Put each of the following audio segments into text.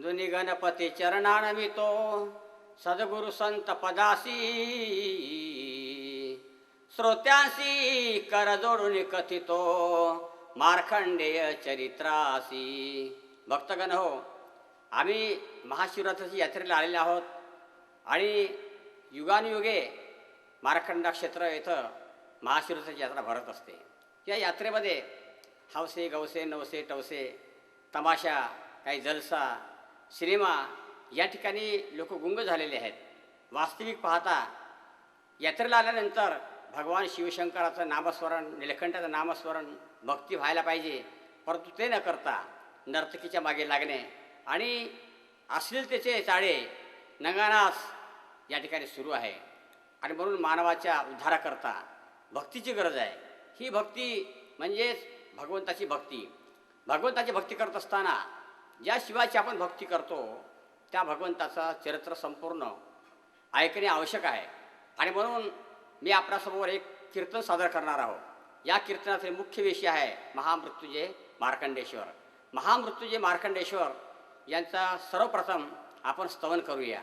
दुनी गणपती चरणानवितो सद्गुरु संत पदासी श्रोत्यांसी कर जोडून कथितो मार्खंडेय चरित्रासी. भक्तगण हो, आम्ही महाशिवरात्रीच्या यात्रेला आलेले आहोत आणि युगानुयुगे मार्खंडा क्षेत्र इथं महाशिवरात्रीची यात्रा भरत असते. या यात्रेमध्ये हौसे गवसे नवसे टवसे तमाशा, काही जलसा, सिनेमा या ठिकाणी लोक गुंग झालेले आहेत. वास्तविक पाहता यात्रेला आल्यानंतर भगवान शिवशंकराचं नामस्मरण, निलकंठाचं नामस्मरण, भक्ती व्हायला पाहिजे. परंतु ते न करता नर्तकीच्या मागे लागणे आणि अश्लीलतेचे चाळे, नंगानाच या ठिकाणी सुरू आहे. आणि म्हणून मानवाच्या उद्धाराकरता भक्तीची गरज आहे. ही भक्ती म्हणजेच भगवंताची भक्ती. भगवंताची भक्ती करत असताना ज्या शिवाची आपण भक्ती करतो त्या भगवंताचं चरित्र संपूर्ण ऐकणे आवश्यक आहे. आणि म्हणून मी आपल्यासमोर एक कीर्तन सादर करणार आहोत. या कीर्तनाचे मुख्य विषय आहे महामृत्युंजय मार्कंडेश्वर. महामृत्युंजय मार्कंडेश्वर यांचा सर्वप्रथम आपण स्तवन करूया.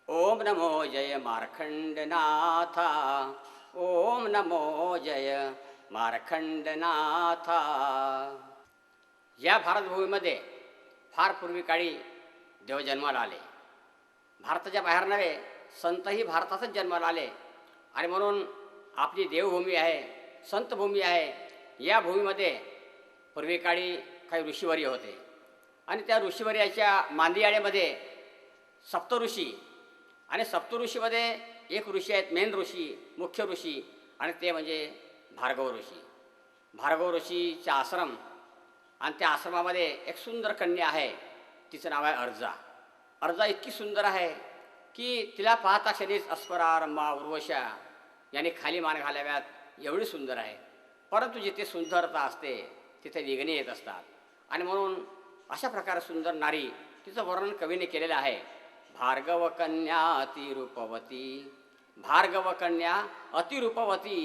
ओम नमो जय मार्कंडनाथा, ओम नमो जय मार्कंडनाथा. या भारतभूमीमध्ये फार पूर्वी काळी देव जन्माला आले. भारताच्या बाहेर नव्हे, संतही भारतातच जन्माला आले. आणि म्हणून आपली देवभूमी आहे, संतभूमी आहे. या भूमीमध्ये पूर्वी काळी काही ऋषीवर्य होते आणि त्या ऋषीवर्याच्या मांदियाळेमध्ये सप्तऋषी, आणि सप्तऋषीमध्ये एक ऋषी आहेत, मेन ऋषी, मुख्य ऋषी, आणि ते म्हणजे भार्गव ऋषी. भार्गव ऋषीचा आश्रम, आणि त्या आश्रमामध्ये एक सुंदर कन्या आहे, तिचं नाव आहे अर्जा. अर्जा इतकी सुंदर आहे की तिला पाहता क्षणीच अस्परा, रंभा, उर्वशा यांनी खाली मान घालाव्यात एवढी सुंदर आहे. परंतु जिथे सुंदरता असते तिथे विघ्ने येत असतात. आणि म्हणून अशा प्रकारे सुंदर नारी, तिचं वर्णन कवीने केलेलं आहे. भार्गव कन्या अतिरूपवती, भार्गव कन्या अतिरूपवती,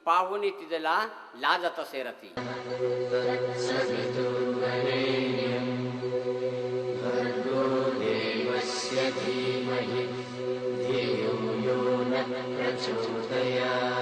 पाहुणी तिजला लाजत सेरती. धीमहि धियो यो न प्रचोदयात्.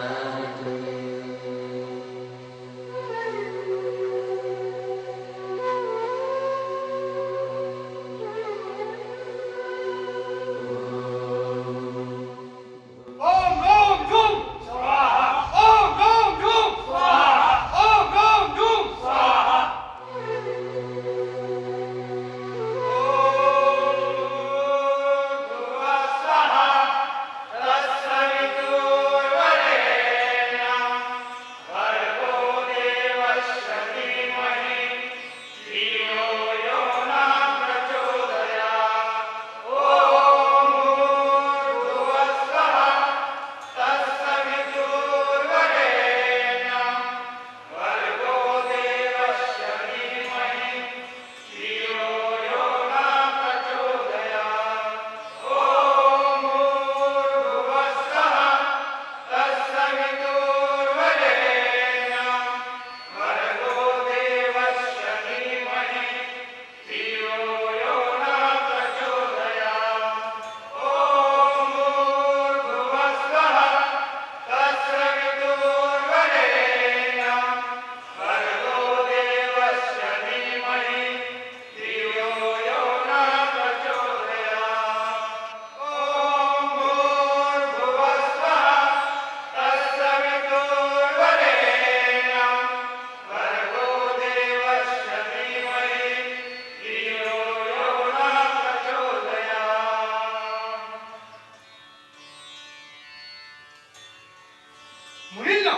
मुलींना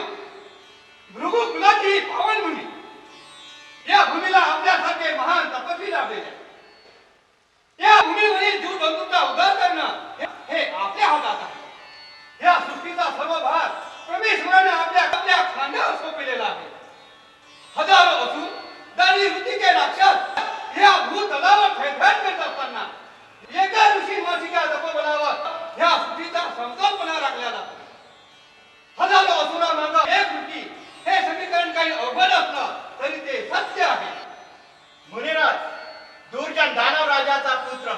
भृगुकुलाची पावन भूमी, या भूमीला आपल्यासारखे महान तपस्वी लाभलेले. या भूमीवरील जीव जंतूंचा उद्धार करणं हे आपल्या हातात आहे. या सृष्टीचा सर्व भार परमेश्वराने आपल्या खांद्यावर सोपविलेला आहे. हजारो असून दानी ऋतीचे राक्षस या भूतलावर खेळखाड करत असताना एका ऋषी मासिका तपोबलावर या सृष्टीचा संकल्पना राखल्या जातो. हजारो असुरांमागे एक ऋषी हे समीकरण काही अवघड असलं तरी ते सत्य आहे. मुनिराज, दूरच्या दानव राजा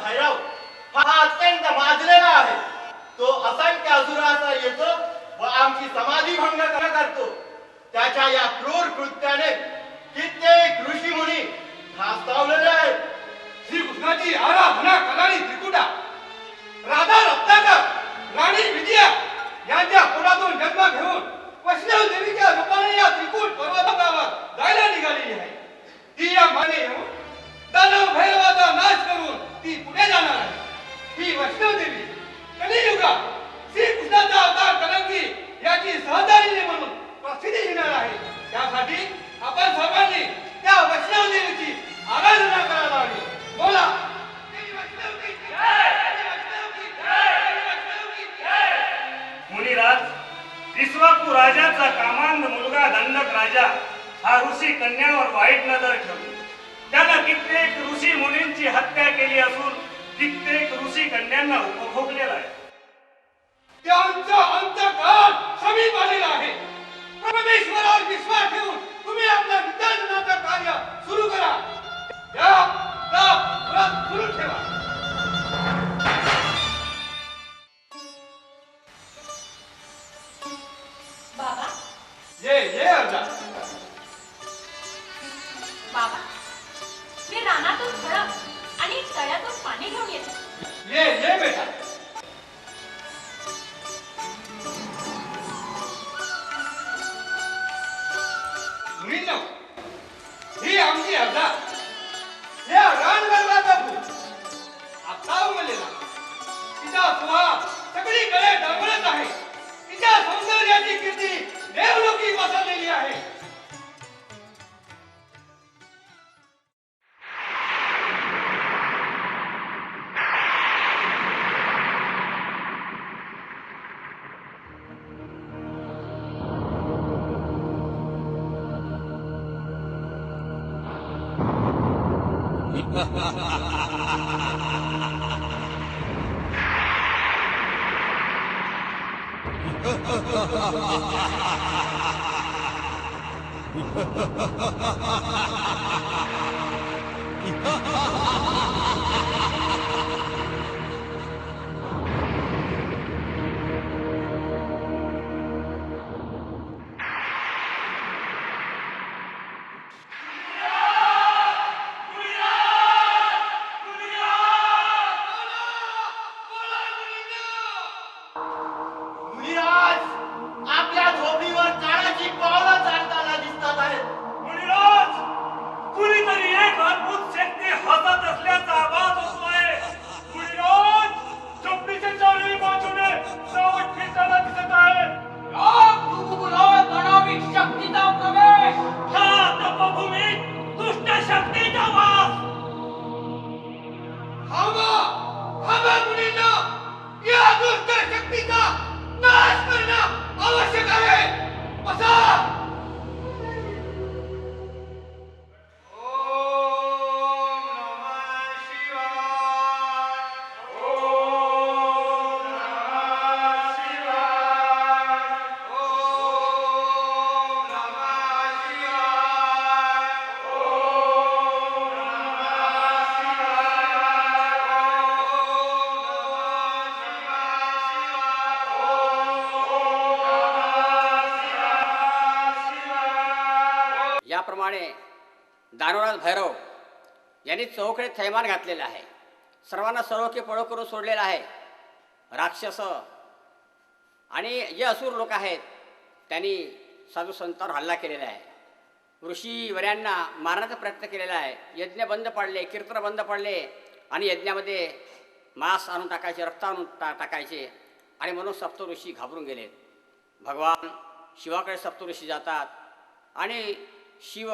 भैरव हा अत्यंत माजलेला आहे. तो असंख्य असुराचा येतो व आमची समाधी भंग करतो. त्याच्या या क्रूर कृत्याने कित्येक ऋषी मुनी धास्तावलेले आहेत. श्रीकृष्णाची आराधना करणारी त्रिकुटा, राधा रत्नाकर, राणी विजया यांच्या पोटातून जन्म घेऊन वैष्णव देवीच्या रूपाने या त्रिकूट पर्वतावर जायला निघालेली आहे. ती या माने येऊन दानव भैरवाचा नाश करून ती पुढे जाणार आहे. ही वैष्णव देवी कलियुगात श्रीकृष्णाचा अवतार कलंकी याची सहचारिणी म्हणून प्रसिद्धी घेणार आहे. त्यासाठी आपण सर्वांनी त्या वैष्णव देवीची आराधना करायला हवी. बोला देवी वैष्णव की जय, देवी वैष्णव की जय, देवी वैष्णव की जय. मुनिराज, विश्वाकू राजाचा कामांध मुलगा दंडक राजा हा ऋषी कन्यावर वाईट नजर ठेवतो. त्यानं कित्येक ऋषी मुनींची हत्या केली असून कित्येक ऋषी कन्यांना उपभोगलेला आहे. त्यांचा अंतकाल समीप आलेला आहे. परमेश्वरावर विश्वास ठेवून तुम्ही आपल्या विद्यार्थ्यांचं कार्य सुरू करा. या तप व्रत सुरू ठेवा. बाबा ये अर्जा. बाबा मी रानातून फळं आणि तळ्यातून पाणी घेऊन येते. ये बेटा. मुलींनो, ही आमची अर्जा. या रानगर्भाचा फूल आता उमललेला. तिचा सुवास सगळीकडे दरवळत आहे. तिच्या सौंदर्याची कीर्ती देवलोकी पसरलेली आहे. मुनिराज, आपल्या झोपडीवर काळाची पावलं चालताना दिसतात आहेत. मुनिराज, कुणीतरी एक अद्भुत शक्ती हातात असल्याचा आवाज होतोय. मुनिराज, झोपडीच्या चारही बाजूने सावट फिरताना दिसत आहे. शक्तीचा प्रवेश. ह्या तपभूमीत दुष्ट शक्तीचा वास. थांबा मुलींना. या दुष्ट शक्तीचा नाश करणं आवश्यक आहे. बसा. याप्रमाणे दानवराज भैरव यांनी चौकडे थैमान घातलेलं आहे. सर्वांना सर्वोके पळो करून सोडलेलं आहे. राक्षस आणि जे असुर लोक आहेत त्यांनी साधू संतांवर हल्ला केलेला आहे. ऋषीवर्यांना मारण्याचा प्रयत्न केलेला आहे. यज्ञ बंद पडले, कीर्तन बंद पडले आणि यज्ञामध्ये मांस आणून टाकायचे, रक्त आणून टाकायचे आणि म्हणून सप्तऋषी घाबरून गेले. भगवान शिवाकडे सप्तऋषी जातात आणि शिव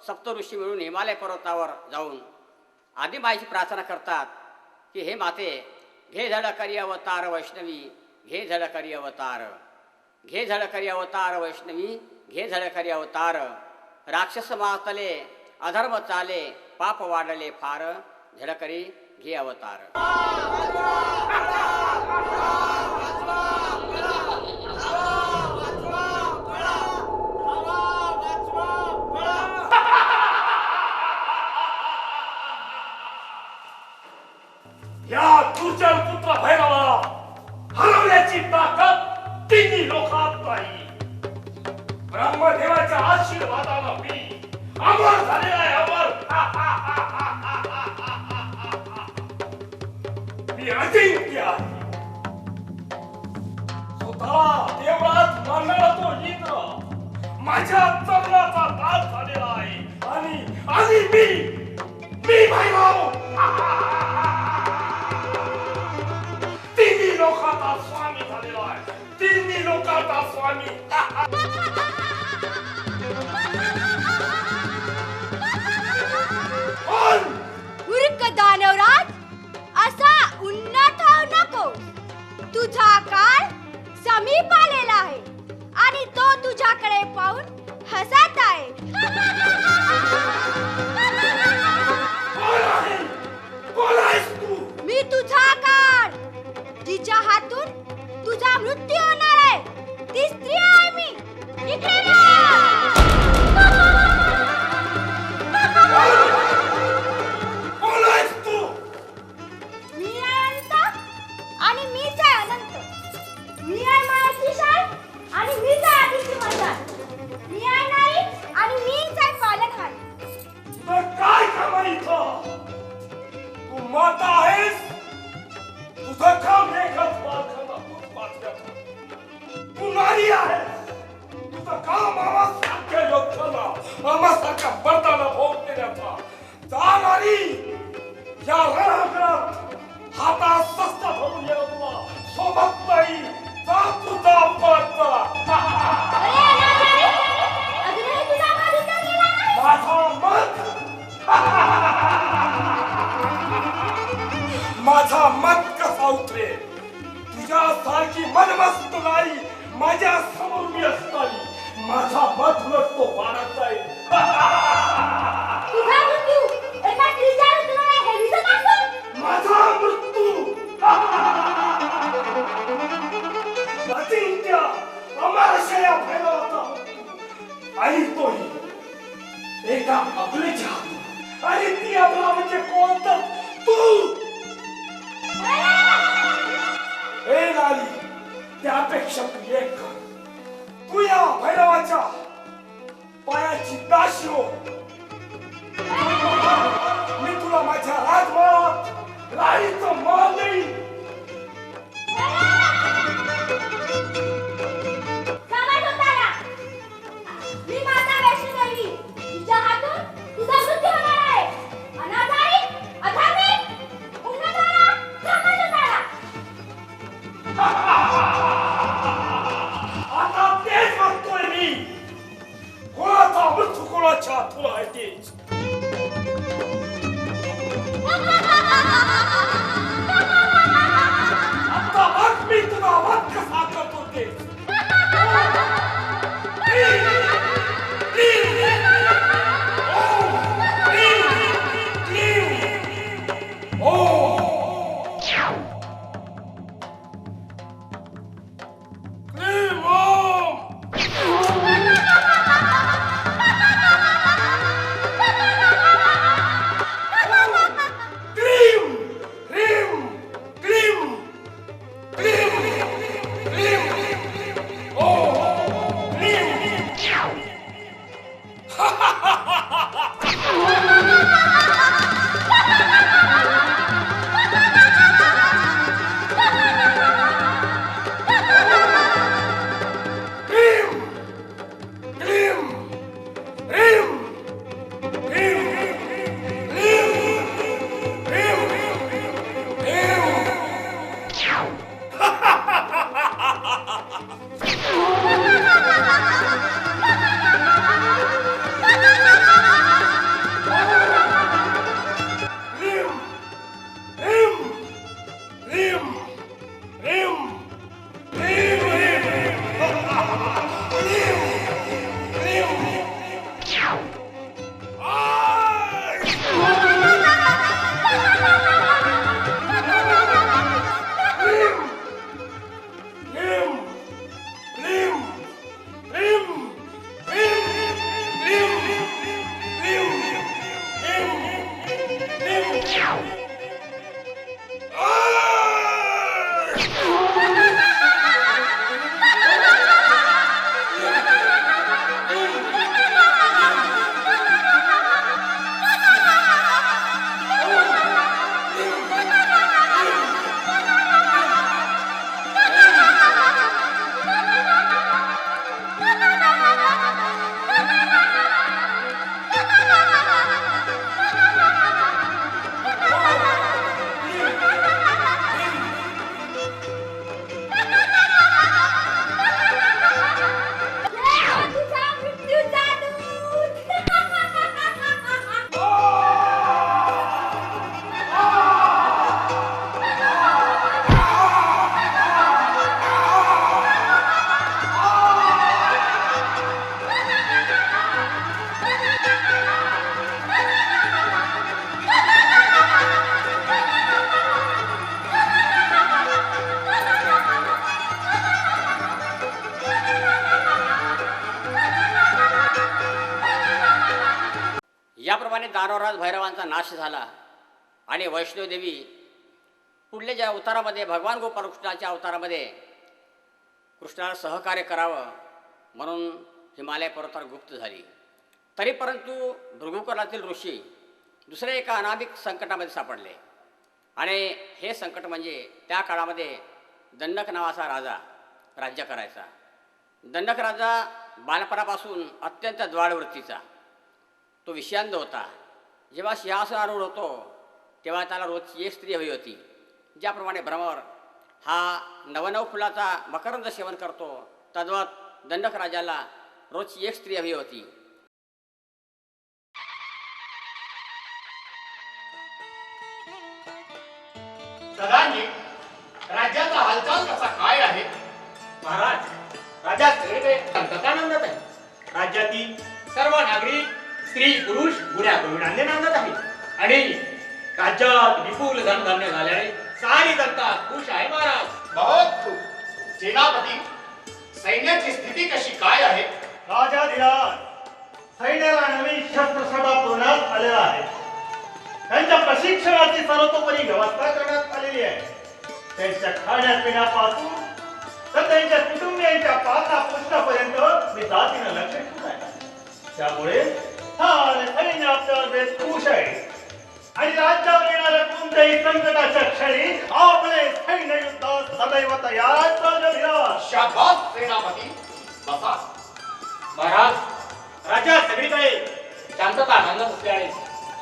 सप्तऋषी मिळून हिमालय पर्वतावर जाऊन आदिमाईची प्रार्थना करतात की हे माते, घे झळकरी अवतार वैष्णवी, घे झळकरी अवतार, घे झळकरी अवतार वैष्णवी, घे झळकरी अवतार. राक्षस मातले, अधर्म चाले, पाप वाढले फार, झळकरी घे अवतार. या दुर्जन पुत्र भैरवाला हरवण्याची ताकद तिन्ही लोकात नाही. ब्रह्मदेवाच्या आशीर्वादाला मी अमर झालेला आहे, अमर. मी अजिंक्य आहे. स्वतः देवळात मानणारा तो इंद्र माझ्या चरणाचा दास झालेला आहे. आणि मी भैरव तिन्ही लोकांचा स्वामी झालेला आहे. तिन्ही लोकांचा स्वामी. मूर्ख दानवराज, असा उन्नत होऊ नको. तुझा काळ समीप आलेला आहे आणि तो तुझ्याकडे पाहून हसत आहे. कोण आहेस तू? मी तुझा काळ, जिच्या हातून तुझा मृत्यू होणार आहे, ती स्त्री आहे मी. इकडे ये. कोण आहेस तू? मी आहे अनंत आणि मीच आहे अनंत. मी आहे मायाची शाल आणि मीच आहे आदित्य मशाल. मी आहे नारी आणि मीच आहे पालनहार. तुझं काय काम आहे इथं? तू माता आहेस. तुझं काम एकच बाळखाना दूध पाजण्याचं. तू नारी आहेस. तुझं काम आम्हासारख्या योद्ध्याला, आम्हासारख्या बर्ताला भोग देण्याचा. जा नारी, या रणांगणात हातात शस्त्र धरून येणं तुला सोबत नाही. जा तुझा परत जा. अरे अनाचारी, अजूनही तुझा माज उतर गेला नाही. माझा मत कसा उतरेल? तुझ्यासारखी मनमस्त नाही माझ्या समोर मी असताना. माझा मत उलटतो वाढत जाईल. तुझा मृत्यू एका स्त्रीच्या रुग्णालयात आहे, हे दिसत असतो. माझा मृत्यू अजिंक्य अमरशया भैरवाचा मृत्यू. आणि तोही एका अबलेच्या हातून. आणि ती अबला म्हणजे कोणतं? तू. ए नारी, त्यापेक्षा तू एक कर. तू या भैरवाच्या पायाची दाशी हो. मी तुला माझ्या राजमहालात राणीचं मान देईन. समाज होताना मी माता वैष्णवी, तिच्या हातून तुझा मृत्यू होणार आहे. अनाचारी, अधर्मी, उन्नतवाला, समाज होताना. आता तेच बघतोय मी. कोणाचा मृत्यू कोणाच्या हातून आहे तेच. दानवराज भैरवांचा नाश झाला आणि वैष्णोदेवी पुढल्या ज्या अवतारामध्ये भगवान गोपालकृष्णाच्या अवतारामध्ये कृष्णाला सहकार्य करावं म्हणून हिमालय पर्वतावर गुप्त झाली. तरी परंतु भृगुकुलातील ऋषी दुसऱ्या एका अनामिक संकटामध्ये सापडले आणि हे संकट म्हणजे त्या काळामध्ये दंडक नावाचा राजा राज्य करायचा. दंडक राजा बालपणापासून अत्यंत द्वाडवृत्तीचा, तो विषयांध होता. जेव्हा सिंहासनारूढ होतो तेव्हा त्याला रोजची एक स्त्री हवी होती. ज्याप्रमाणे भ्रमर हा नवनव फुलाचा मकरंद सेवन करतो तद्वत दंडक राजाला रोजची एक स्त्री हवी होती. सदांनी राज्याचा हालचाल कसा काय आहे? महाराज, राज्यात सगळीकडे शांततानंदात आहे. राज्यातील सर्व नागरिक स्त्री पुरुष गुण्या गोविंदाने नांदत आहेत आणि राज्यात विपुल धनधान्य झाल्याने सारी जनता खुश आहे. महाराज, बहुत खूप. सेनापती, सैन्याची स्थिती कशी काय आहे? राजाधिराज, सैन्याला नवीन शस्त्रसभा पुरवण्यात आलेला आहे. त्यांच्या प्रशिक्षणाची सर्वतोपरी व्यवस्था करण्यात आलेली आहे. त्यांच्या खाण्यापिण्यापासून तर त्यांच्या कुटुंबियांच्या पालना पोषणापर्यंत मी जातीनं लक्ष ठेवून आहे. त्यामुळे सैन्य आपल्यावर बेस खुश आहे आणि राज्यावर येणाऱ्या कोणत्याही संकटाच्या क्षणी आपले सैन्य युद्धात सदैव तयार राजाधिराज. शाबास सेनापती, बसा. महाराज, राज्यात सगळीकडे शांतता आनंद असल्याने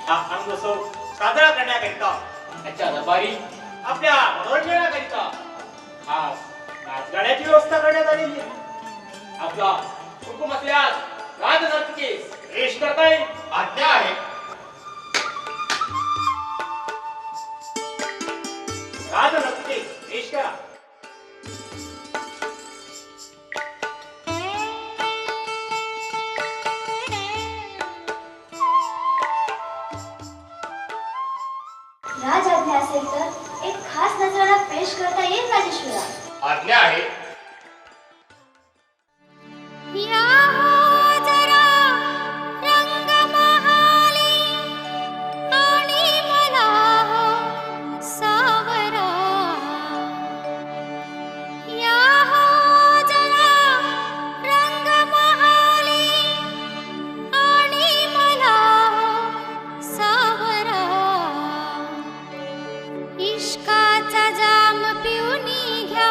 हा आनंदोत्सव साजरा करण्याकरिता त्याच्या दरबारी आपल्या मनोरंजनाकरिता खास नाचगाण्याची व्यवस्था करण्यात आलेली आहे. आपला हुकूम असल्यास राजनर्तकीस रेश करता येईल. आज्ञा आहे. राजनर्तकीस रेश करा. राज आज्ञा असेल तर एक खास नजराणा पेश करता येईल राजेश्वरा. आज्ञा आहे. इश्काचा जाम पिऊनी घ्या,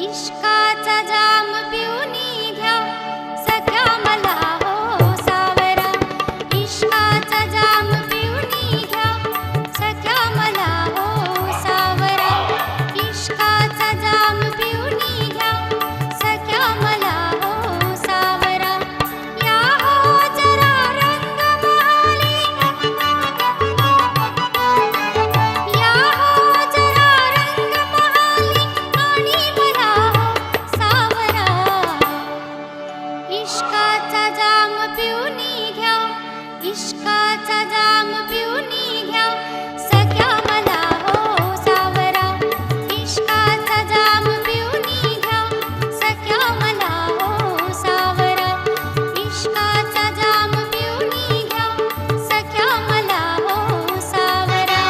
इश्काचा जाम पिऊनी घ्या, सख्या मला हो सावरा. इश्काचा जाम पिऊनी घ्या, सख्या मला हो सावरा. इश्काचा जाम पिऊनी घ्या, सख्या मला हो सावरा. या हो जरा रंग महाली, या हो जरा रंग महाली आणि मला हो सावरा. इश्काचा जाम पिऊनी घ्या, इश्काचा जाम पिऊनी घ्या, सख्या मला हो सावरा. इश्काचा जाम पिऊनी घ्या, सख्या मला हो सावरा. इश्काचा जाम पिऊनी घ्या, सख्या मला हो सावरा.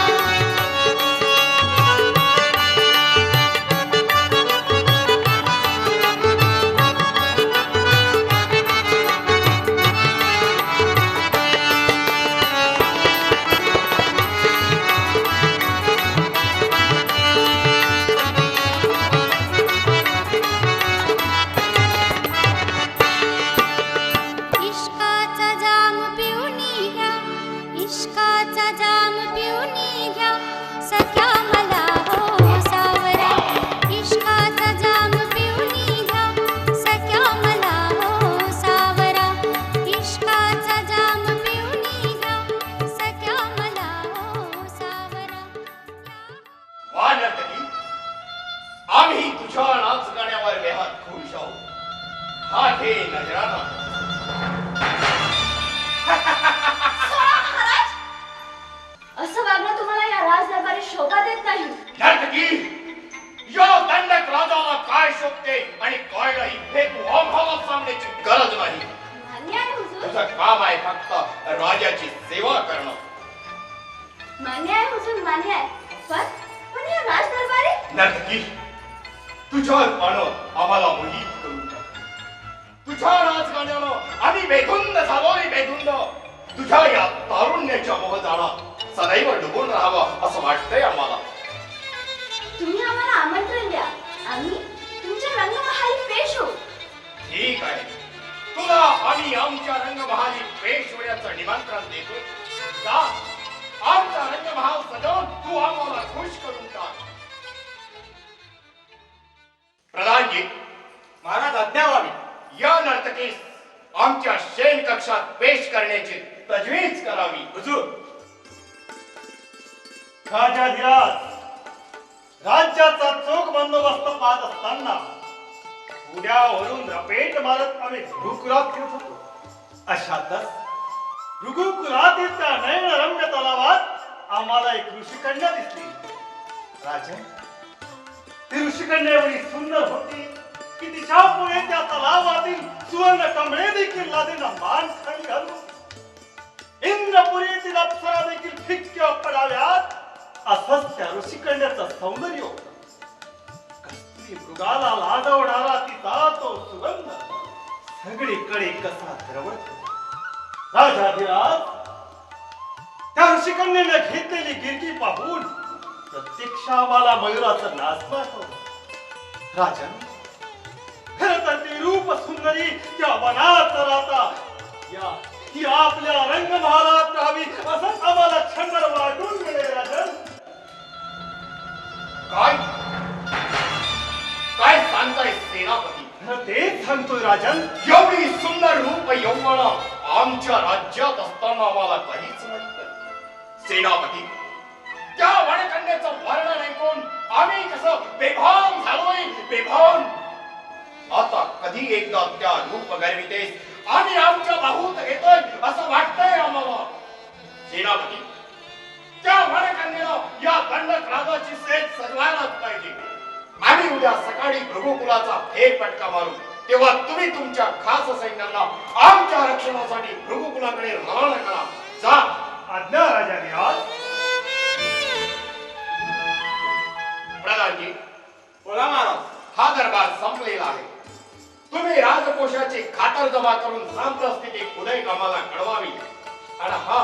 इश्काचा जाम पिऊनी घ्या, इश्काचा जाम पिऊनी घ्या, सख्या मला हो सावरा. इश्काचा जाम पिऊनी घ्या, सख्या मला हो सावरा. इश्काचा जाम पिऊनी घ्या, सख्या मला हो सावरा. वा नर्तकी, आम्ही तुझ्या नाच गाण्यावर बेहद खुश आहोत. हा घे नजराणा. असं वागणं तुम्हाला या राजदरबारी शोभा देत नाही. नर्तकी, या दंडक राजाला काय शोभते आणि काय नाही हे तू आम्हाला सांगण्याची गरज नाही. मान्य आहे हुजूर. तुझं काम आहे फक्त राजाची सेवा करणं. मान्य आहे हुजूर, मान्य आहे. पण या राजदरबारी नर्तकी, तुझ्या रूपानं आम्हाला मोहित करून टाक. तुझ्या राजगाण्यानं आम्ही बेधुंद झालोय, बेधुंद. तुझ्या या तारुण्याच्या मोहजाळात सदैव डुबून राहावं असं वाटतंय आम्हाला. तुम्ही आम्हाला आमंत्रण द्या, आम्ही तुमच्या रंगमहाली पेश होऊ. ठीक आहे, तुला आम्ही आमच्या रंगमहाली पेश होण्याचं निमंत्रण देतो. जा, आमचा रंगमहाल सजवून तू आम्हाला खुश करून टाक. प्रधानजी, महाराज आज्ञा व्हावी. या नर्तकीस आमच्या शेण कक्षात पेश करण्याची तजवीज करावी. हुजूर, राजाधिराज राज्याचा चोख बंदोबस्त पाहत असताना उड्यावरून रपेट मारत आम्ही भूकुलात फिरत होतो. अशातच भृगुकुलातील त्या नयनरम्य तलावात आम्हाला एक ऋषिकन्या दिसली. राजन, ती ऋषिकन्या एवढी सुंदर होती की तिच्या पुढे त्या तलावातील सुवर्ण कमळे देखील लादेना मान खाली घालून इंद्रपुरीतील अप्सरा देखील फिक्क्या पडाव्यात असंच त्या ऋषिकन्याचं सौंदर्य होतं. कसली मृगाला लाजवणारा तिचा तो सुगंध सगळीकडे कसा दरवळत होता. राजाधिराज, त्या ऋषिकन्याने घेतलेली गिरकी पाहून प्रत्यक्ष आम्हाला मयुराचं नाचणं आठवलं. राजन, खरं तर ती रूप सुंदरी त्या वनात राहता या आपल्या रंगमहालात राहावी असंच आम्हाला छंद वाटून गेले. राजन, काय काय सांगताय सेनापती? तेच सांगतोय राजन. एवढी सुंदर रूप यौवन आमच्या राज्यात असताना आम्हाला काहीच माहित नाही. सेनापती, त्या वनकन्याचं वर्णन ऐकून आम्ही कसं बेभान झालोय, बेभान. आता कधी एकदा त्या रूप गर्वितेस आम्ही आमच्या बाहूत घेतोय असं वाटतंय आम्हाला. सेनापती, त्या वनकन्याला या दंडक राजाची सेज सजवायलाच पाहिजे. आम्ही उद्या सकाळी भृगुकुलाचा फेरफटका मारू, तेव्हा तुम्ही तुमच्या खास सैन्यांना आमच्या रक्षणासाठी भृगुकुलाकडे रवाना करा. जा. आज्ञा राजाधिराज. प्रधानजी, बोला महाराज. हा दरबार संपलेला आहे. तुम्ही राजकोषाची खातर जमा करून सांप्रस्थिती उदय आम्हाला कळवावी. आणि हा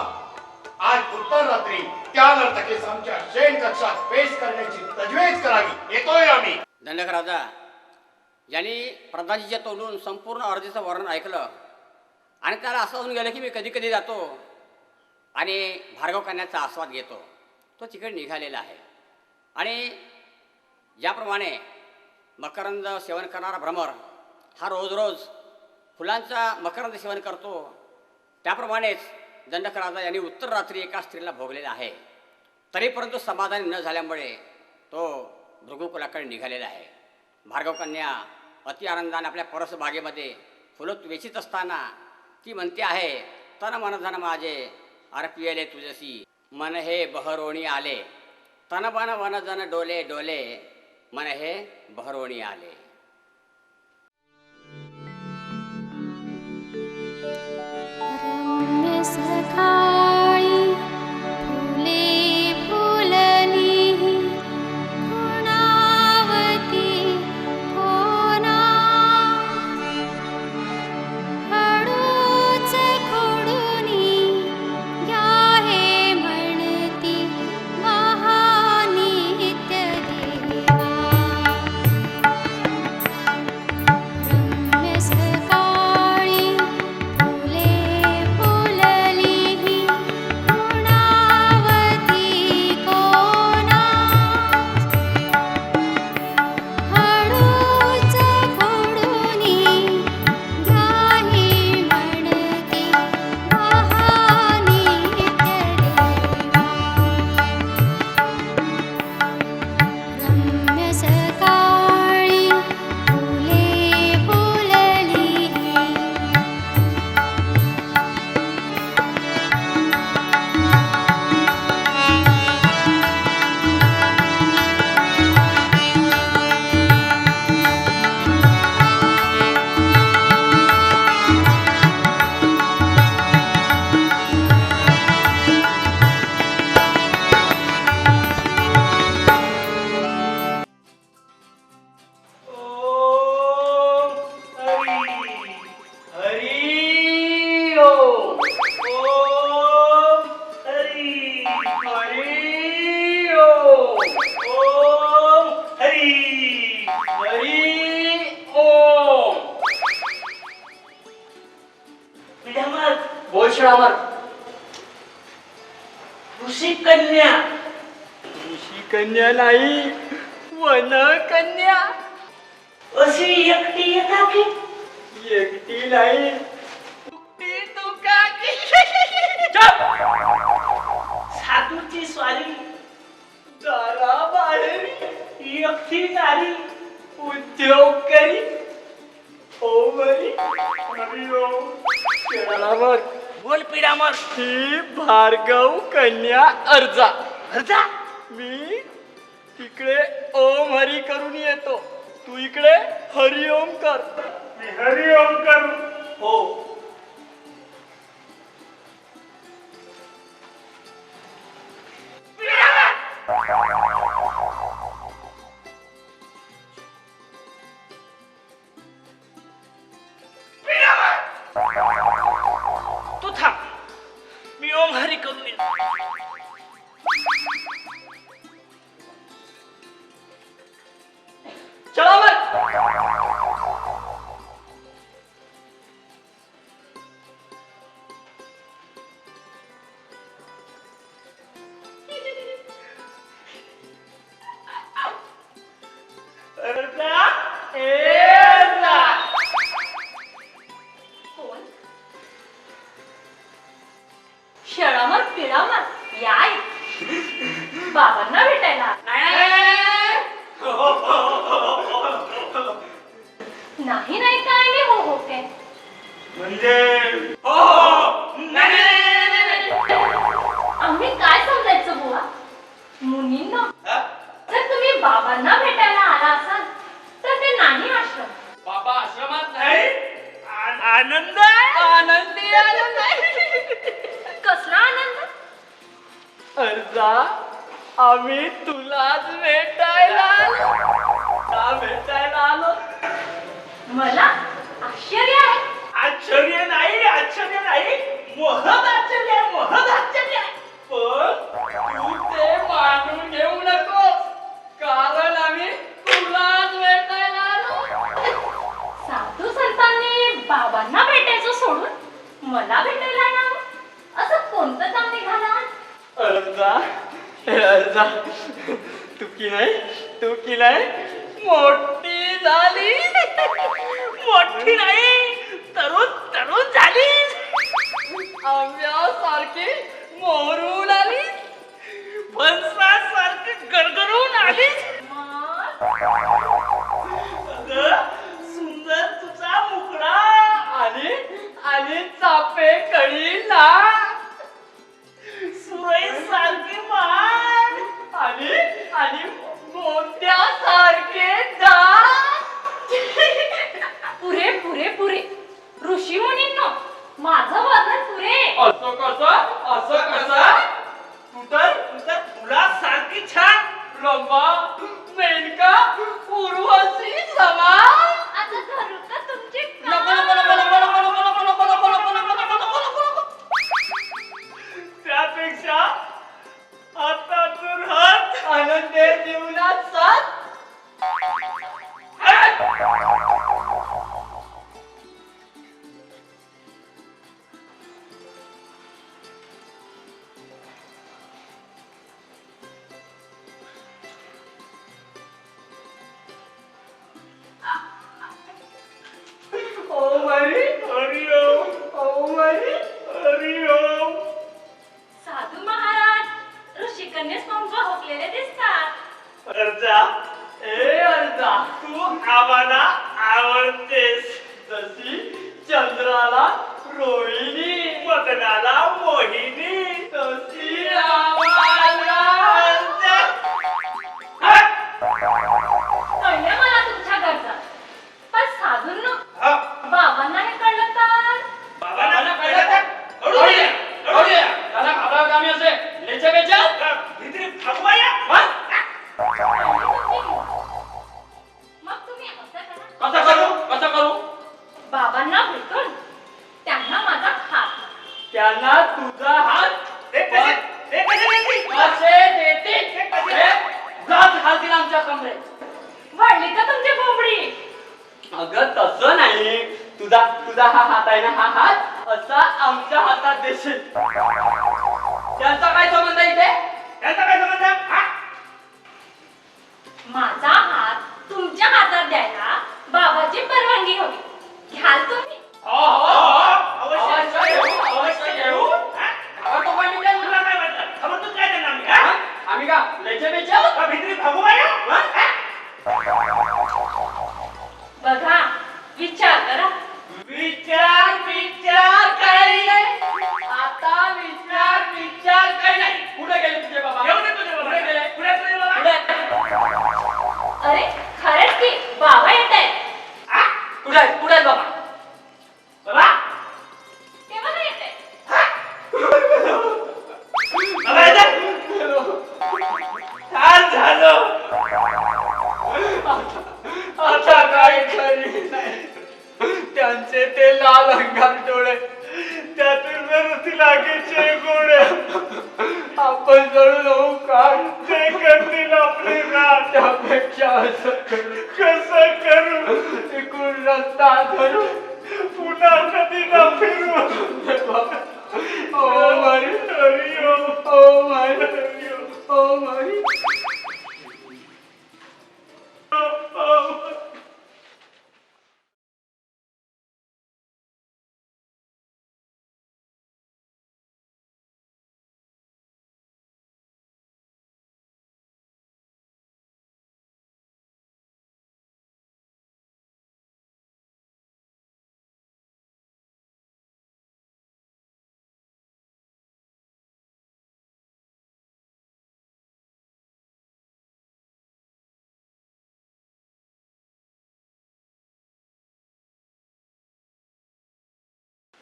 आज उत्तर रात्री त्या नर्तकीस आमच्या शेण कक्षात पेश करण्याची तजवीज करावी. येतोय आम्ही. दंडक राजा यांनी प्रधानजीच्या तोंडून संपूर्ण अर्धीचं वर्णन ऐकलं आणि त्याला असं होऊन गेलं की मी कधी कधी जातो आणि भार्गव कन्याचा आस्वाद घेतो. तो तिकडे निघालेला आहे आणि ज्याप्रमाणे मकरंद सेवन करणारा भ्रमर हा रोज रोज फुलांचा मकरंद सेवन करतो, त्याप्रमाणेच दंडक राजा यांनी उत्तर रात्री एका स्त्रीला भोगलेला आहे. तरी परंतु समाधानी न झाल्यामुळे तो भृगुकुलाकडे निघालेला आहे. भार्गव कन्या अति आनंदाने आपल्या परसबागेमध्ये फुलं वेचीत असताना ती म्हणते आहे, तन मन धन माझे अर्पियले तुझसी, मन हे बहरोणी आले. तन मन वन जन डोले डोले, मन हे बहरोणी आले. रम्य सकाळी फुले फुलली, खुणावती होना, हळूच खोडूनी या हे म्हणती महानित्य देवा. रम्य सकाळी फुले फुलली, कन्या नाही, वन कन्या. अशी एकटी एकाकी एकटी नाही, दुकटी दुकाकी. साधूची स्वारी दाराबाहेर एकटी नारी उद्योग करी. ओ बरी हरिओम. केळावर बोल पिडामर. ही भार्गव कन्या अर्जा. अर्जा मी तिकडे ओम हरी करून येतो, तू इकडे हरिओम कर. मी हरिओम करू. हो. तू थांब, मी ओम हरी करून येतो. चला मग. अर्जा अर्जा. कोण? शळामर पिळामर या बाबांना भेटायला. नाही नाही काय नाही हो हो काय म्हणजे आम्ही काय समजायचं बुवा? मुनींना जर तुम्ही बाबांना भेटायला आला असाल तर ते नाही आश्रम. बाबा आश्रमात नाही. आनंद आनंदी आनंद आहे. कसला आनंद? अर्जा, आम्ही तुलाच भेटायला आलो. का भेटायला आलो? मला आश्चर्य आहे. आश्चर्य नाही, मोहद आश्चर्य आहे, मोहद आश्चर्य आहे. पण तू ते मानून घेऊ नकोस, कारण आम्ही तुलाच भेटायला आलो. साधू संतांनी बाबांना भेटायचं सोडून मला भेटायला आणावं, असं कोणतं काम निघालं? अर्जा, अर्जा, तू की नाही मोठी झाली. मोठी नाही, तरुण झाली. आंब्यासारखी मोहरून आली. फणसासारखी गरगरून आली. मग अगं, सुंदर तुझा मुखडा. आणि चापे कळीला. सुरईसारखी मान. आणि मोत्यासारखे दात. पुरे पुरे पुरे ऋषी मुनींनो, माझं वर्णन पुरे. असं कसं? तू तर फुलासारखी छान. रंबा, मेनका, उर्वशी समान. आता धरू का तुमची नको नको नको नको नको नको नको नको नको नको नको नको नको नको. त्यापेक्षा हातातून हात. आनंदे जीवनात साथ. ओम हरी हरिओम ओम हरी. हरिओम. साधू महाराज ऋषी कन्या पंख होकलेले दिसतात. अर्जा, ए अर्जा, तू आम्हाला आवडतेस. जशी चंद्राला रोहिणी, मदनाला मोहिनी. तशी आम्हाला. अर्जा. कळल्या मला तुमच्या गरजा, पण साधूंनो हा, बाबांना हे कळलं तर? बाबांना कळलं तर? हळू ये, हळू ये. त्याला घाबरावं कामी असे लेच्या बेच्या. भीतरी फागवा या. मग तुम्ही असं करा, कसं करू? बाबांना भेटून त्यांना माझा हात. त्यांना तुझा हात ते कसे देतील? कसे देतील? जात घालतील आमच्या कमरेत. वळली का तुमची कोंबडी? अगं तसं नाही. तुझा हा हात आहे ना, हा हात असा आमच्या हातात देशील. त्यांचा काय संबंध इथे? त्यांचा काय संबंध? हा? त्याच्यापेक्षा भित्री भागू बाया बघा विचार करा. विचार काही नाही. आता विचार काही नाही. कुठे गेले तुझे बाबा? येऊ दे तुझे बाबा. कुठे गेले? पुढे तुझे बाबा. कुठे? अरे खरंच की बाबा येत आहेत. कुठे आहेत बाबा? बाबा ते बघा येत आहेत. बाबा येतात. छान झालं. आता काय खरी नाही. त्यांचे ते लाल अंगार डोळे, त्यातून नुसती लागेचे गोळे आपण जळून होऊ काढ. ते करतील आपली रात. त्यापेक्षा असं करू, कसं करू इकडून रस्ता धरू. पुन्हा कधी ना फिरू. ओ मारी हरी ओम. ओ मारी ओ मारी.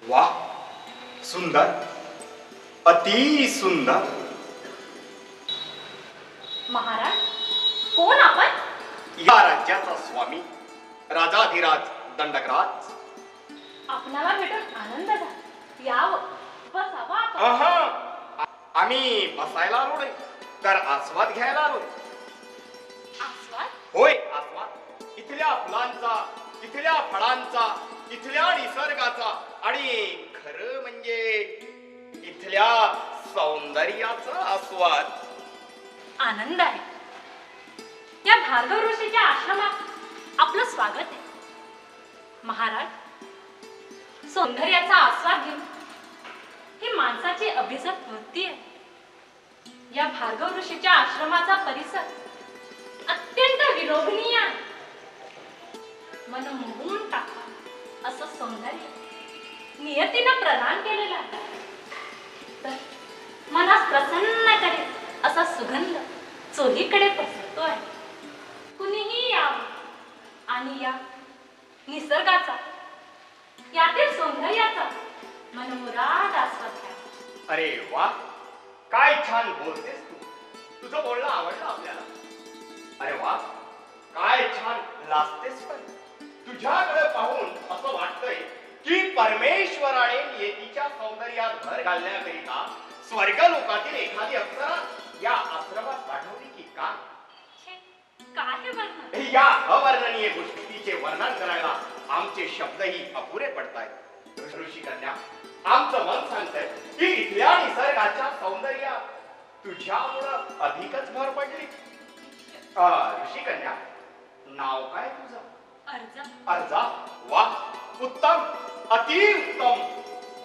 वा, सुंदर, अति सुंदर. महाराज कोण आपण? या राज्याचा स्वामी, राजाधिराज दंडकराज. आपणाला भेटून आनंद झाला. यावं बसावं आपण. अहं, आम्ही बसायला आलो नाही, तर आस्वाद घ्यायला आलो. आस्वाद? होय, आस्वाद. इथल्या फुलांचा, इथल्या फळांचा, इथल्या निसर्गाचा आणि खरं म्हणजे इथल्या सौंदर्याचा आस्वाद. आनंद आहे. या भार्गव ऋषीच्या आश्रमात आपलं स्वागत आहे. महाराज, सौंदर्याचा आस्वाद घेऊन ही माणसाची अभिजात वृत्ती आहे. या भार्गव ऋषीच्या आश्रमाचा परिसर अत्यंत विलोभनीय आहे. मन मोहून टाका असं सौंदर्य नियतीनं प्रदान केलेलं आहे. तर मनास प्रसन्न करेल असा सुगंध चोहीकडे पसरतो आहे. कुणीही यावं आणि या निसर्गाचा, यातील सौंदर्याचा मनमुराद आस्वाद घ्यावा. अरे वा, काय छान बोलतेस तू. तुझं बोलणं आवडलं आपल्याला. अरे वा, काय छान लाजतेस. पण तुझ्याकडे पाहून असं वाटतंय की परमेश्वराने नियतीच्या सौंदर्यात भर घालण्याकरिता स्वर्गलोकातील एखादी अप्सरा या आश्रमात पाठवली की काय? काय वर्णन? या अवर्णनीय गोष्टीचे वर्णन करायला आमचे शब्दही अपुरे पडतायत. ऋषी कन्या, आमचं मन सांगतंय की इथल्या निसर्गाच्या सौंदर्यात तुझ्यामुळं अधिकच भर पडली. ऋषी कन्या, नाव काय तुझं? अर्जा. अर्जा. वा, उत्तम, अतिउत्तम.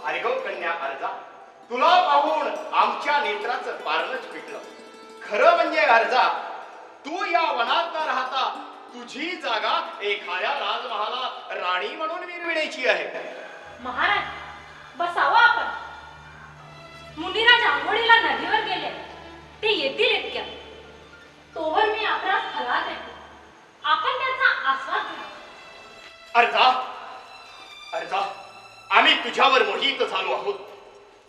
भार्गव कन्या अर्जा, तुला पाहून आमच्या नेत्राचं पारणच पिटलं. खरं म्हणजे अर्जा, तू या वनात न राहता तुझी जागा एखाद्या राजमहालात राणी म्हणून मिरविण्याची आहे. महाराज, बसावं आपण. मुनिराज आंघोळीला नदीवर गेले. ते येतील इतक्या. तोवर मी आपल्या स्थळात येतो. आपण त्याचा आस्वाद घ्या. अर्जा, अर्जा, आम्ही तुझ्यावर मोहित झालो आहोत.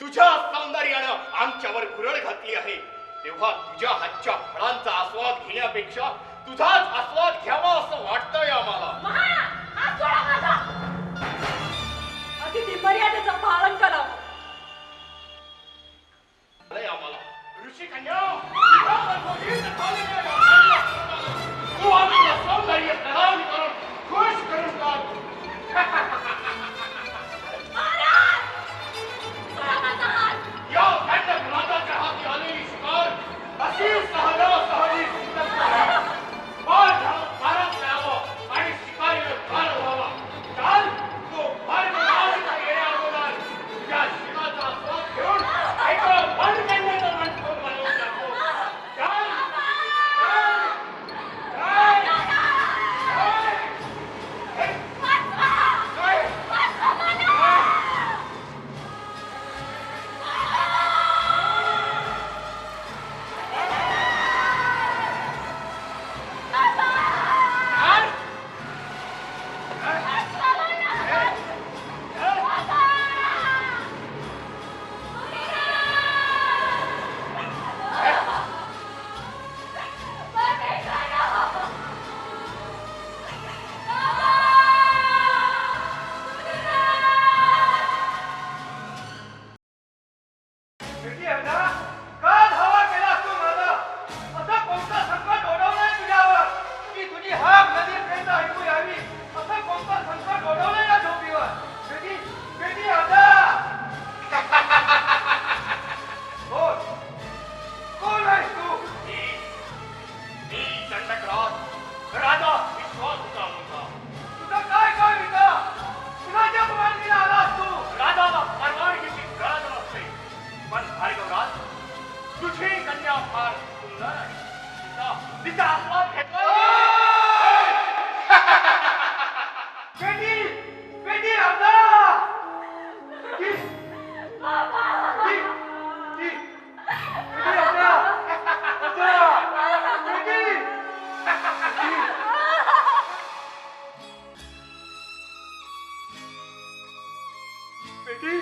तुझ्या सौंदर्यानं आमच्यावर कुरळ घातली आहे. तेव्हा तुझ्या हातच्या फळांचा आस्वाद घेण्यापेक्षा तुझाच आस्वाद घ्यावा असं वाटतंय आम्हाला. महाराज, हात सोडा माझा. अतिथी मर्यादेचं पालन करावं. आम्हाला ऋषी कन्या, तुझ्यावर मोहित झालेल्या या सौंदर्यानं तू आमचं सौंदर्य प्रदान करून खुश करून टाक. या खंडक राजाच्या हाती आलेली शिकार अशी सहजासहजी सुटत नाही. बाळ घालून दारात न्यावं आणि शिकारीने ठार व्हावा. चाल, तो मार्ग राजाच्या येण्याअगोदर तुझ्या शिकाचा स्वाद घेऊन ऐकलं बंद करण्याचं मंठन बनवून टाकू. चाल. तिचा आस्वाद घेतोय. बेटी बेटी अर्धा ती- ती- ती- बेटी अर्धा अर्धा बेटी बेटी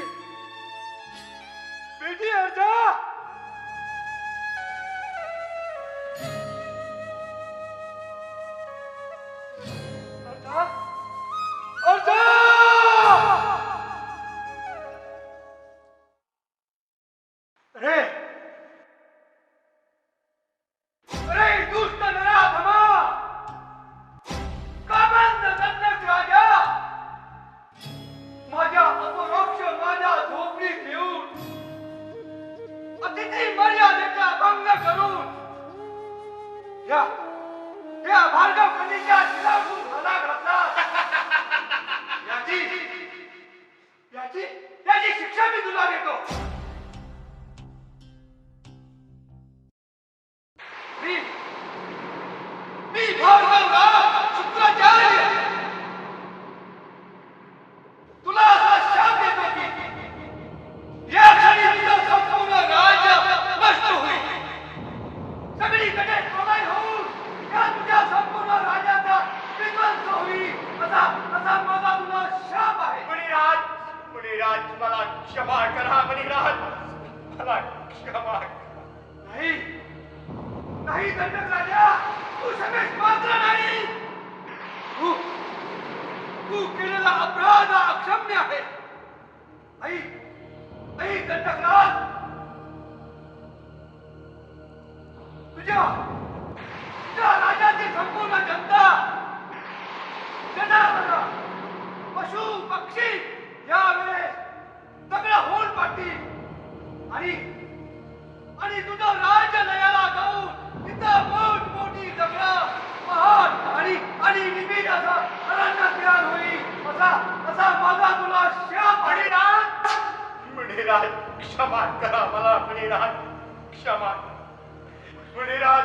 बेटी अर्धा अर्धा अर्धा अरे अरे दुष्ट नराधमा कामंद दंडक राजा माझ्या अपरोक्ष माझ्या झोपडीत येऊन अतिथी मर्यादेचा भंग करून या भार्गव कन्येच्या शिलाभूत घाला घातला. याची याची याची शिक्षा मी तुला देतो. मी भार्गवराव शुक्राचार्य तुला असा शाप देतो की या क्षणी तुझं संपूर्ण राज्य नष्ट होईल. सगळीकडे प्रलय होऊन या तुझ्या संपूर्ण राज्याचा विध्वंस होईल असा असा माझा तुला शाप आहे. मुनिराज मला क्षमा करा. मुनिराज मला क्षमा करा. नाही नाही दंडक राजा तू सगळेच पात्र नाही. तू तू केलेला अपराध अक्षम्य आहे. आई आई दंडक राज तुझ्या राज्याची संपूर्ण जनता जनावर पशु पक्षी यावेळेस दगड होऊन पाडतील आणि तुझं राज्य लयाला जाऊन तिथं मोठी दगड पहाड आणि निबिड असं अरण्य तयार होईल असा माझा तुला शाप आहे. मुनिराज क्षमा करा मला. मुनिराज क्षमा. मुनिराज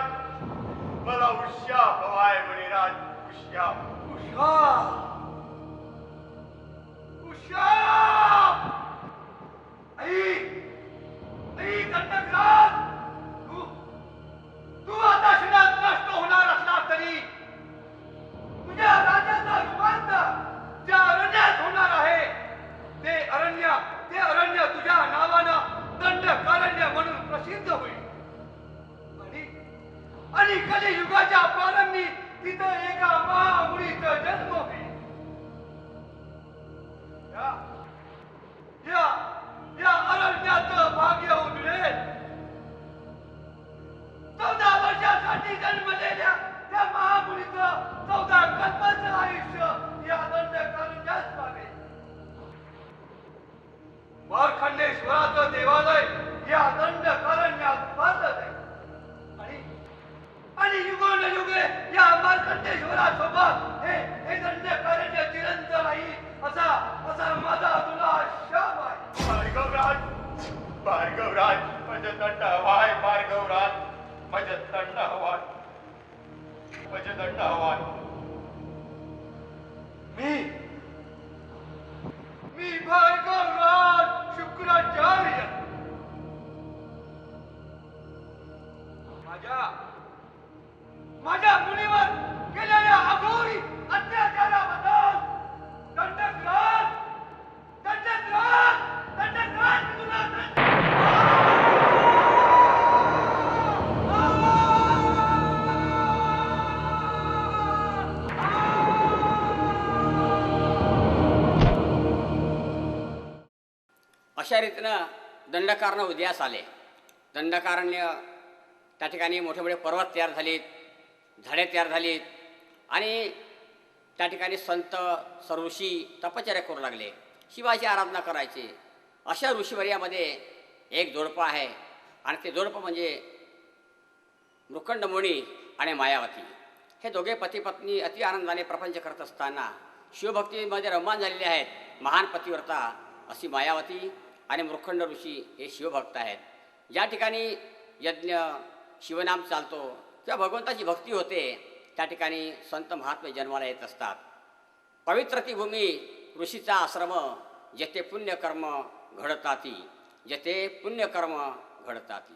मला उशाप हवाय. मुनिराज उशाप. आई दंडकराज तू आता क्षणात नष्ट होणार असला तरी तुझ्या राज्याचा रूपांतर ज्या अरण्यात होणार आहे ते अरण्य तुझ्या नावानं दंडकारण्य म्हणून प्रसिद्ध होईल. आणि कलियुगाच्या प्रारंभी तिथं एका महामुनीचा जन्म होईल. या अरण्याचं भाग्य उजळेल. 14 वर्षासाठी जन्मलेल्या त्या महामुनीचं 14 कल्पाचं आयुष्य या दंडकारण्यास लागेल. मार्कंडेश्वराचं देवालय या दंडकारण्यात बांधलं जाईल. आणि युगोनयुगे या मार्कंडेश्वरासोबत हे दंडकारण्य चिरंतन राहील असा माझा तुला शाप आहे. भार्गवराज माझं दंड हवाय. भार्गवराज माझं दंड हवाय. माझं दंड हवाय. मी भार्गवराज शुक्राचार्य माझ्या मुलीवर केलेल्या अघोरी अत्याचाराबद्दल दंडकराज तुला अशा रीतीनं दंडकारण्य उदयास आले. दंडकारण्य त्या ठिकाणी मोठे मोठे पर्वत तयार झालेत, झाडे तयार झालीत आणि त्या ठिकाणी संत ऋषी तपश्चर्या करू लागले, शिवाची आराधना करायचे. अशा ऋषीवर्यामध्ये एक जोडपं आहे आणि ते जोडपं म्हणजे मृकंडमुनी आणि मायावती. हे दोघे पती पत्नी अति आनंदाने प्रपंच करत असताना शिवभक्तीमध्ये रममान झालेले आहेत. महान पतिव्रता अशी मायावती आणि मृखंड ऋषी हे शिवभक्त आहेत. ज्या ठिकाणी यज्ञ शिवनाम चालतो किंवा भगवंताची भक्ती होते त्या ठिकाणी संत महात्मे जन्माला येत असतात. पवित्र ती भूमी ऋषीचा आश्रम, जेथे पुण्यकर्म घडताती, जेथे पुण्यकर्म घडताती.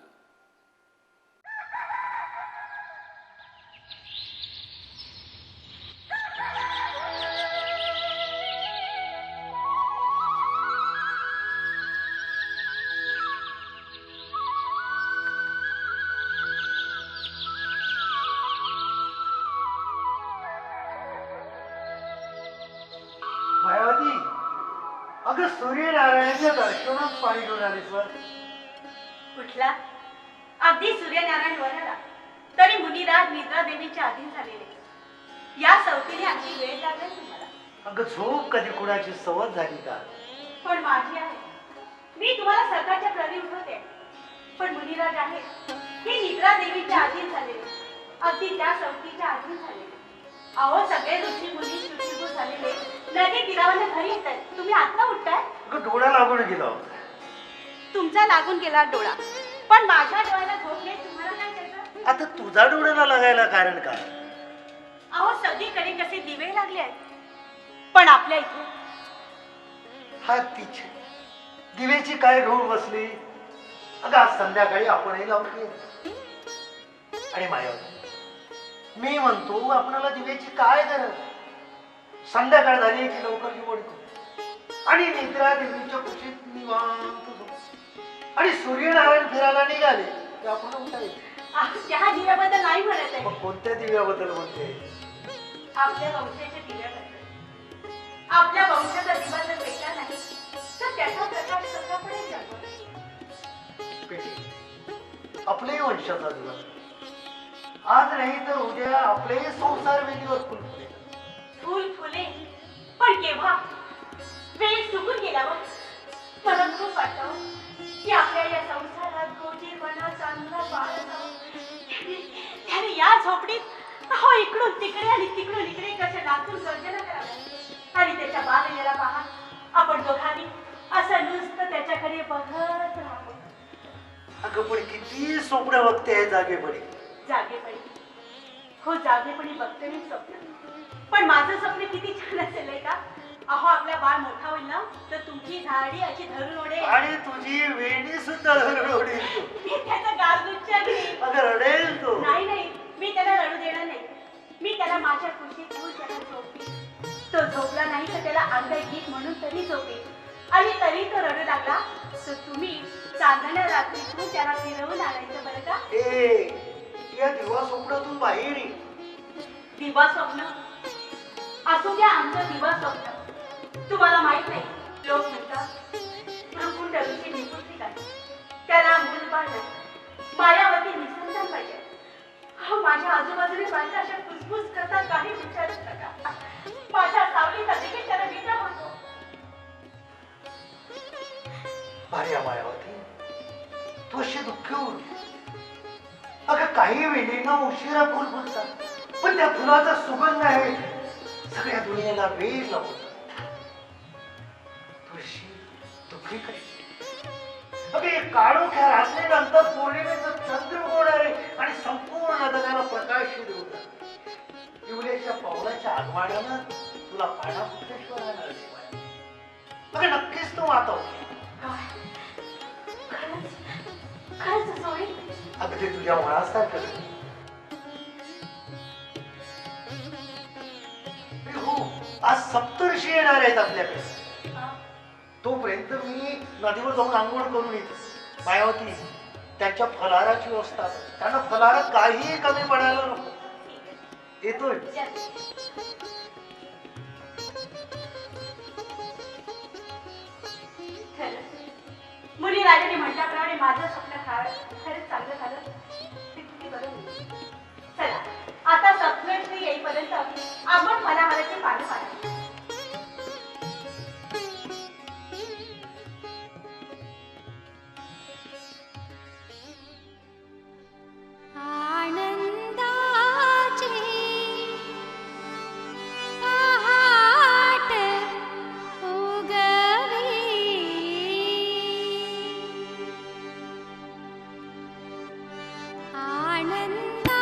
मायावती, अगं सूर्यनारायणाच्या दर्शनात पाणी घेऊन आलीस वर. कुठला? अगदी सूर्यनारायण वराला तरी मुनिराज निद्रा देवीच्या अधीन झालेले. या सवतीने आमची वेळ लागेल तुम्हाला. अगं झोप कधी कुणाची सवत झाली का? पण माझी आहे. मी तुम्हाला सकाळच्या प्रहरी उठवते. पण मुनिराज आहे हे निद्रा देवीच्या अधीन झालेले, अगदी त्या सवतीच्या अधीन झालेले. अहो सगळे ऋषी मुनी शुचिभूत झालेले लगेच दिरावाने घरी येत आहेत. तुम्ही आता उठताय? अगं डोळा लागून गेला. तुमचा लागून गेला डोळा, पण माझ्या डोळ्याला झोप नाही. तुम्हाला काय त्याचं? आता तुझा डोळ्याला लागायला कारण काय? अहो सगळीकडे कसे दिवे लागले आहेत, पण आपल्या इथे हा तिची दिवेची काय घेऊन बसली? अगं आज संध्याकाळी आपणही लावून घेऊ. आणि मायावती, मी म्हणतो आपणाला दिवेची काय गरज? संध्याकाळ झाली की लवकर निवडतो आणि निद्रा देवीच्या कुशीत निवांत झोप. आणि सूर्यनारायण फिरायला निघाले की आपण उठायचं. त्या दिव्याबद्दल नाही म्हणत आहे. मग कोणत्या दिव्याबद्दल म्हणते? आपल्या वंशाच्या दिव्याबद्दल. आपल्या वंशाचा दिवा जर वेगळा नाही तर त्याचा प्रकाश कसा पडेल जगभर? आपल्याही वंशाचा दिवा आज नाही तर उद्या आपलेही संसार वेदीवर फुल फुले. फुल फुले, पण केव्हा? वेळ चुकून गेल्यावर. मला खूप वाटतं की आपल्या या संसारात गोजीरपणा चांगला बाळ असावं. त्याने या झोपडीत अहो इकडून तिकडे आणि तिकडून इकडे कसे नाचून गर्जना कराव्या. आणि त्याच्या बाललेला पहा, आपण दोघांनी असं नुसतं त्याच्याकडे बघत राहावं. अगं पण किती स्वप्न बघते आहे जागेपणी. जागेपणी? हो जागेपणी बघते मी स्वप्न. पण माझं स्वप्न किती छान असेल का? अहो आपला बाळ मोठा होईल ना तर तुमची झाडी अशी धरून ओढेल आणि तुझी वेणी सुद्धा धरून ओढेल. मी त्याचा गालगुच्छ घेईन. अगं रडेल तो. नाही नाही, मी त्याला रडू देणार नाही. मी त्याला माझ्या खुशीत घेऊन त्याला झोपी. तो झोपला नाही तर त्याला अंगाई गीत म्हणून तरी झोपी. आणि तरी तो रडू लागला तर तुम्ही चांदण्या रात्रीतून त्याला फिरवून आणायचं बरं का? या दिवा स्वप्नातून बाहेर ये. दिवा स्वप्न असू द्या आमचं दिवा स्वप्न. तुम्हाला माहित नाही, लोक म्हणतात भ्रमकुंड ऋषी निपुत्री काय, त्याला मूलबाळ नाही, मायावती निसंतान पाहिजे. माझ्या आजूबाजूने बायका अशा फुसफुस करतात, काही विचारच नका. माझ्या सावलीचा देखील त्याला विचार होतो. भार्या मायावती, तू अशी दुःखी होऊ. अगं काही वेळीना उशिरा फुल फुलतात, पण त्या फुलाचा सुगंध आहे सगळ्या दुनियेला वेग लावतो. तुळशी दुःखी कशी? अगं काळोख्या रात्रीनंतर पौर्णिमेचं चंद्र उगवणार आहे आणि संपूर्ण जगाला प्रकाश देऊन युवलेच्या पावलाच्या आगमनानं तुला पाणा फुटेश्वर आला. अगं नक्कीच तू माता खरंच असं होईल? अगदी तुझ्या मनासारखं. हो, आज सप्तऋषी येणार आहेत आपल्याकडे. तोपर्यंत मी नदीवर जाऊन आंघोळ करून येतो. मायावती, त्यांच्या फलाराची व्यवस्था, त्यांना फलारात काहीही कमी पडायला नको. येतोय. मुली राजाने म्हटल्याप्रमाणे माझं स्वप्न खरंच चांगलं झालं. ते किती बरं होईल. चला आता सप्तऋषी येईपर्यंत आपण फलाहाराची पानं पाडा. आनंदा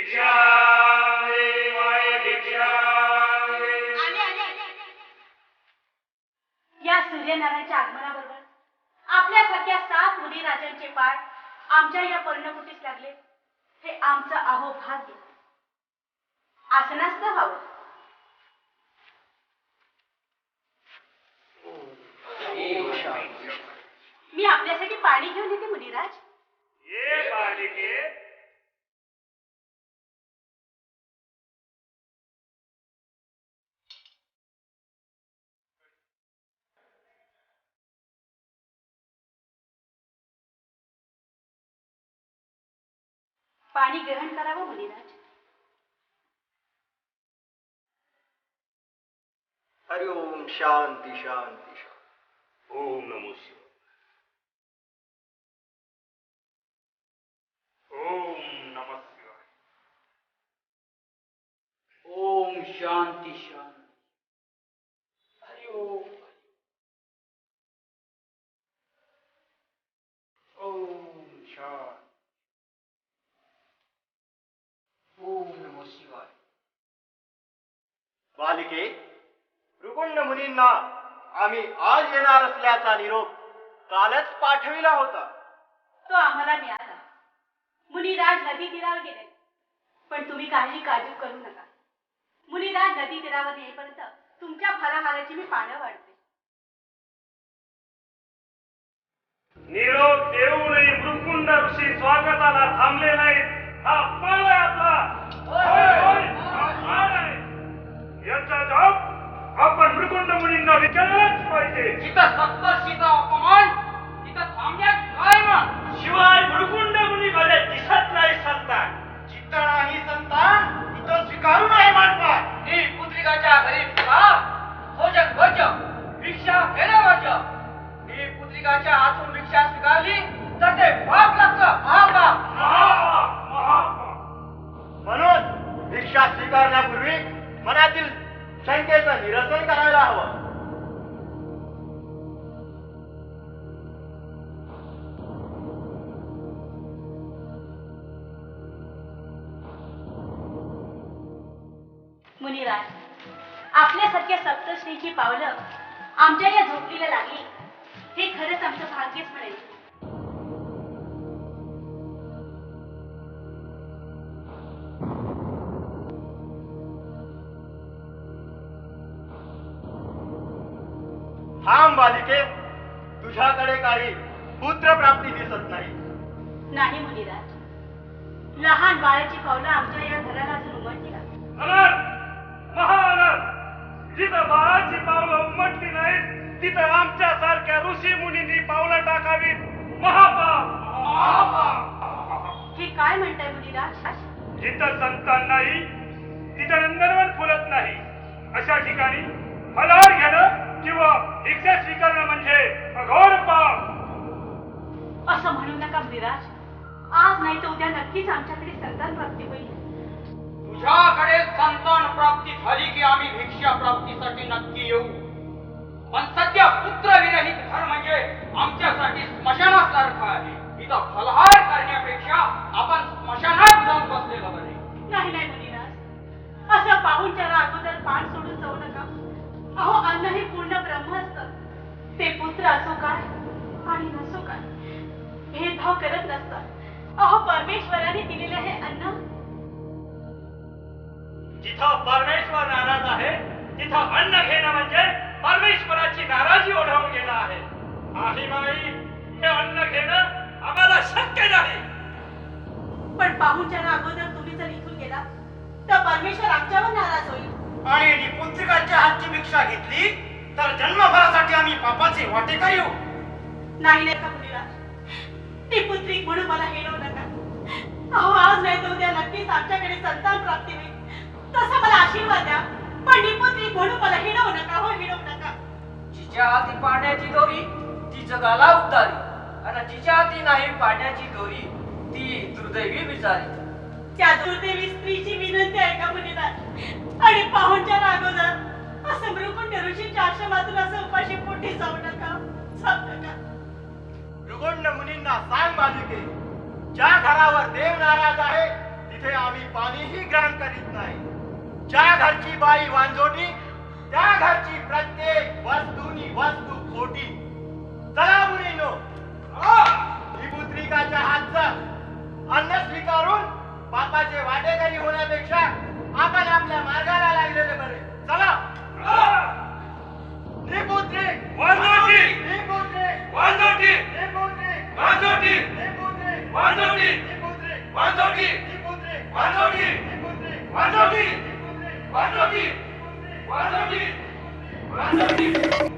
भिक्षा दे माय भिक्षा दे. या सूर्यनारायणाच्या आगमनाबरोबर आपल्यासारख्या 7 मुनी राजांचे पाय आमच्या या पर्णकुटीस लागले, हे आमचं अहोभाग्य. असं नसतं हवं. मी आपल्यासाठी पाणी घेऊन येते मुनिराज. ये बालिके. पाणी ग्रहण करावं मुनिराज. हरि ओम शांती शांती शांती. ओम नमो शिवाय. ओम नमः शिवाय. ओम शांती शांती. हरि ओम. ओम शांती. ओम नमो शिवाय. बालिके, भृगुंड मुनींना आम्ही आज येणार असल्याचा निरोप कालच पाठविला होता. तो आम्हाला मिळाला. मुनिराज नदी तीरावर गेले, पण तुम्ही काळजी करू नका. मुनिराज नदी तीरावर येईपर्यंत तुमच्या फलाहाराची मी पानं वाढते. निरोप देऊनही भृकुंड ऋषी स्वागताला थांबले नाहीत. हा अपमान आहे आपला. हा अपमान आहे. याचा जबाब आपण भृकुंड मुनींना विचारलाच पाहिजे. जिथं सप्तर्षीचा अपमान तिथं थांबण्यात काय मग? शिवाय भृकुंड मुनीमध्ये दिसत नाही संतान. जिथं नाही संतान तिथं स्वीकारू नाही मानपान. मी पुत्रिकाच्या घरी भोजन भोज्य भिक्षा घेणं भोज्य. मी पुत्रिकाच्या हातून भिक्षा स्वीकारली तर ते पाप लागतं. महापाप. म्हणून भिक्षा स्वीकारण्यापूर्वी मनातील शंकेचं निरसन करायला हवं. मुनिराज, आपल्यासारख्या सप्तश्रीची पावलं आमच्या या झोपडीला लागली, हे खरंच आमचं भाग्यच म्हणेल. थांब बालिके, तुझ्याकडे काही पुत्र प्राप्ती दिसत नाही. नाही मुनिराज, लहान बाळाची पावलं आमच्या या घराला अजून उमटली नाही. अनर्थ, महाअनर्थ. जिथं बाळाची पावलं उमटली नाहीत तिथं आमच्यासारख्या ऋषी मुनींनी पावलं टाकावीत. महापाप. हे काय म्हणताय मुनिराज? जिथं संतान नाही तिथं नंदनवन फुलत नाही. अशा ठिकाणी फलाहार घेणं किंवा भिक्षा स्वीकारणं म्हणजे अघोर पाप. असं म्हणू नका मुनिराज. आज नाही तर उद्या नक्कीच आमच्याकडे संतान प्राप्ती होईल. तुझ्याकडे संतान प्राप्ती झाली की आम्ही भिक्षा प्राप्तीसाठी नक्की येऊ. पण सध्या पुत्रविरहित घर म्हणजे आमच्यासाठी स्मशानासारखं आहे. इथं फलाहार करण्यापेक्षा आपण स्मशानात जाऊन बसलेलं बरे. नाही नाही मुनिराज, असं पाहुणचारा अगोदर पान सोडून जाऊ नका. अहो, अन्न हे पूर्ण ब्रह्म असतं. ते पुत्र असो काय आणि नसो काय भेदभाव करत नसतात. अहो, परमेश्वराने दिलेले हे अन्न. जिथं परमेश्वर नाराज आहे तिथं अन्न घेणं म्हणजे परमेश्वराची नाराजी ओढवून घेणं आहे. आई माई, हे अन्न घेणं आम्हाला शक्य नाही. पण पाहुणचारा अगोदर तुम्ही जर इथून गेला तर परमेश्वर आमच्यावर नाराज होईल. आणि पुत्रिकाच्या हातची भिक्षा घेतली तर जन्मभरासाठी आम्ही पापाचे वाटेका येऊ. नाही नाही का मुनिराज, ती पुत्रिक म्हणून मला हिणवू नका. अहो, आज नाही तर उद्या नक्कीच आमच्याकडे संतान प्राप्ती होईल. तसा मला आशीर्वाद द्या, पण ती पुत्रिक म्हणून मला हिणवू नका. हो, हिणवू नका. जिच्या हाती पाण्याची दोरी ती जगाला उद्धारी, आणि जिच्या हाती नाही पाण्याची दोरी ती दुर्दैवी बिचारी. त्या दुर्दैवी स्त्रीची विनंती आहे का मुनिराज? आणि पाहुणचारा अगोदर असं भृकुंड ऋषीच्या आश्रमातून असं उपाशी पोटी जाऊ नका. भृगुंड मुनींना सांग बालिके, ज्या घरावर देव नाराज आहे तिथे आम्ही पाणीही ग्रहण करीत नाही. ज्या घरची बाई वांजोटी त्या घरची प्रत्येक वस्तूनी वस्तू खोटी. चला मुलीनो, ही पुत्रिकाच्या हातचं अन्न स्वीकारून पापाचे वाटेकरी होण्यापेक्षा आपण आपल्या मार्गाला लागलेले बरे. चला. निपुत्रिक वांजोटी, निपुत्रिक वांजोटी, निपुत्रिक वांजोटी, निपुत्रिक वांजोटी, निपुत्रिक वांजोटी, निपुत्रिक वांजोटी, निपुत्रिक वांजोटी, निपुत्रिक वांजोटी, वांजोटी, वांजोटी.